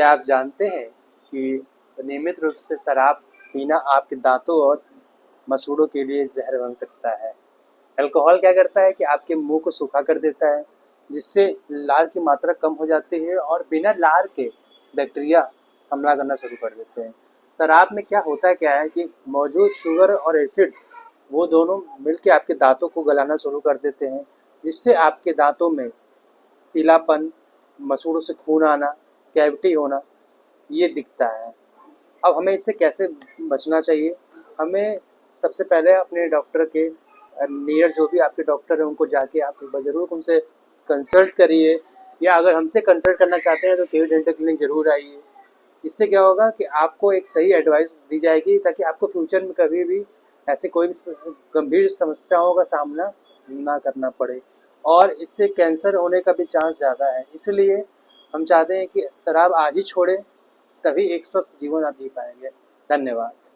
क्या आप जानते हैं कि नियमित रूप से शराब पीना आपके दांतों और मसूड़ों के लिए जहर बन सकता है। अल्कोहल क्या करता है कि आपके मुंह को सूखा कर देता है, जिससे लार की मात्रा कम हो जाती है और बिना लार के बैक्टीरिया हमला करना शुरू कर देते हैं। शराब में क्या है कि मौजूद शुगर और एसिड वो दोनों मिलके आपके दांतों को गलाना शुरू कर देते हैं, जिससे आपके दांतों में पीलापन, मसूड़ों से खून आना, कैविटी होना ये दिखता है। अब हमें इससे कैसे बचना चाहिए? हमें सबसे पहले अपने डॉक्टर के नियर जो भी आपके डॉक्टर हैं उनको जाके आप एक बार ज़रूर उनसे कंसल्ट करिए, या अगर हमसे कंसल्ट करना चाहते हैं तो केवी डेंटल क्लिनिक ज़रूर आइए। इससे क्या होगा कि आपको एक सही एडवाइस दी जाएगी ताकि आपको फ्यूचर में कभी भी ऐसे कोई भी गंभीर समस्याओं का सामना ना करना पड़े, और इससे कैंसर होने का भी चांस ज़्यादा है। इसलिए हम चाहते हैं कि शराब आज ही छोड़ें, तभी एक स्वस्थ जीवन आप जी पाएंगे। धन्यवाद।